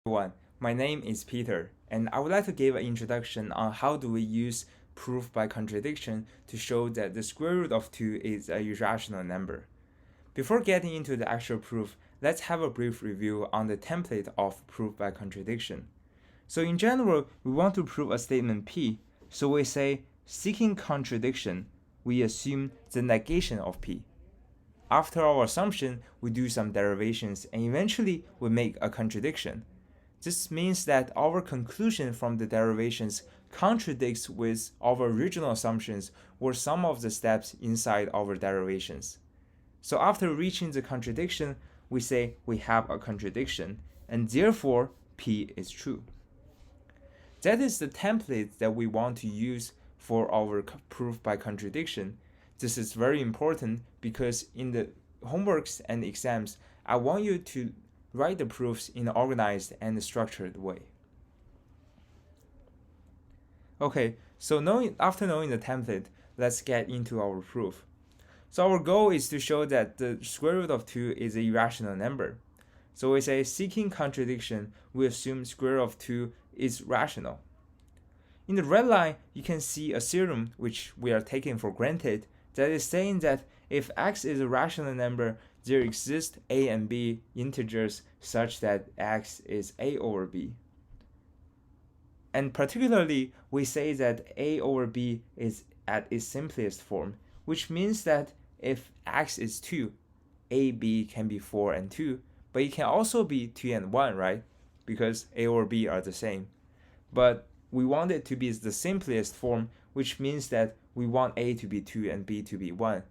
Everyone, my name is Peter, and I would like to give an introduction on how do we use proof by contradiction to show that the square root of 2 is a irrational number. Before getting into the actual proof, let's have a brief review on the template of proof by contradiction. So in general, we want to prove a statement P, so we say seeking contradiction, we assume the negation of P. After our assumption, we do some derivations and eventually we make a contradiction. This means that our conclusion from the derivations contradicts with our original assumptions or some of the steps inside our derivations. So after reaching the contradiction, we say we have a contradiction, and therefore P is true. That is the template that we want to use for our proof by contradiction. This is very important because in the homeworks and exams, I want you to write the proofs in an organized and structured way. Okay, so after knowing the template, let's get into our proof. So our goal is to show that the square root of 2 is an irrational number. So we say seeking contradiction, we assume square root of 2 is rational. In the red line, you can see a theorem which we are taking for granted that is saying that if x is a rational number, there exist a and b integers such that x is a over b. And particularly, we say that a over b is at its simplest form, which means that if x is 2, ab can be 4 and 2, but it can also be 2 and 1, right? Because a over b are the same. But we want it to be the simplest form, which means that we want a to be 2 and b to be 1.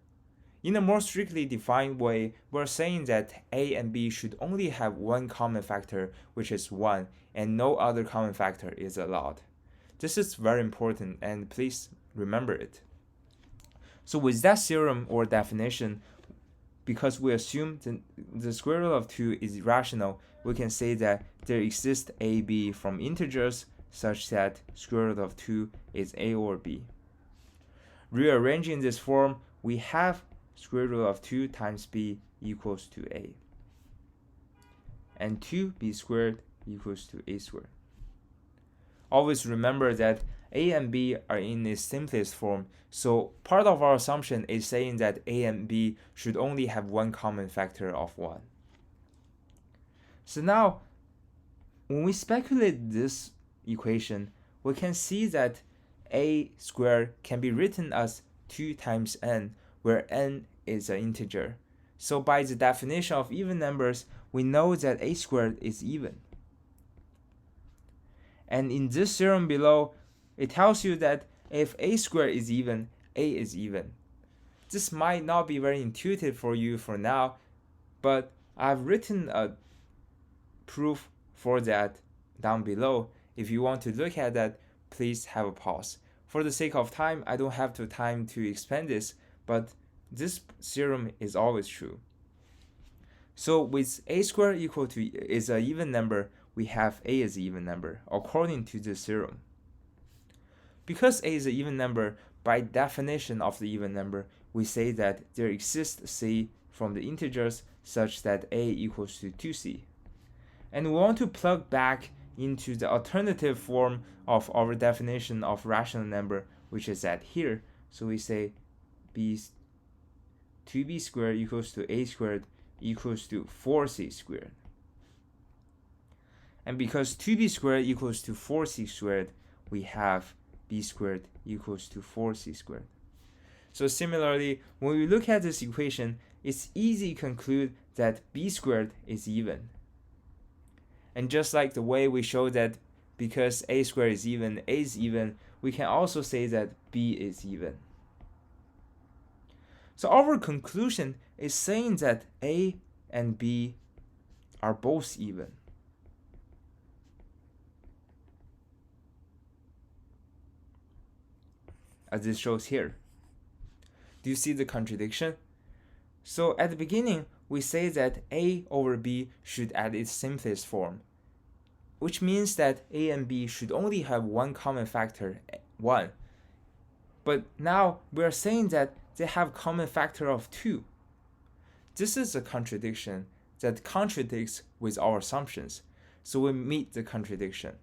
In a more strictly defined way, we're saying that a and b should only have one common factor, which is 1, and no other common factor is allowed. This is very important, and please remember it. So with that theorem or definition, because we assume the square root of 2 is irrational, we can say that there exists a, b from integers such that square root of 2 is a or b. Rearranging this form, we have square root of 2 times b equals to a. And 2b squared equals to a squared. Always remember that a and b are in its simplest form, so part of our assumption is saying that a and b should only have one common factor of 1. So now, when we speculate this equation, we can see that a squared can be written as 2 times n, where n is an integer. So by the definition of even numbers, we know that a squared is even. And in this theorem below, it tells you that if a squared is even, a is even. This might not be very intuitive for you for now, but I've written a proof for that down below. If you want to look at that, please have a pause. For the sake of time, I don't have the time to explain this, but this theorem is always true. So with a squared equal to is an even number, we have a is an even number according to this theorem. Because a is an even number, by definition of the even number, we say that there exists c from the integers such that a equals to 2c. And we want to plug back into the alternative form of our definition of rational number, which is at here. So we say 2b squared equals to a squared equals to 4c squared. And because 2b squared equals to 4c squared, we have b squared equals to 4c squared. So similarly, when we look at this equation, it's easy to conclude that b squared is even. And just like the way we show that because a squared is even, a is even, we can also say that b is even. So our conclusion is saying that a and b are both even. As this shows here. Do you see the contradiction? So at the beginning, we say that a over b should at its simplest form, which means that a and b should only have one common factor, 1. But now we are saying that they have common factor of 2. This is a contradiction that contradicts with our assumptions. so we meet the contradiction.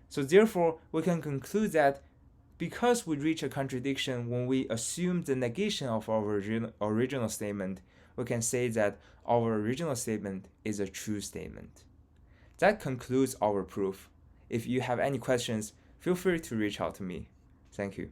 So therefore, we can conclude that because we reach a contradiction when we assume the negation of our original statement, we can say that our original statement is a true statement. That concludes our proof. If you have any questions, feel free to reach out to me. Thank you.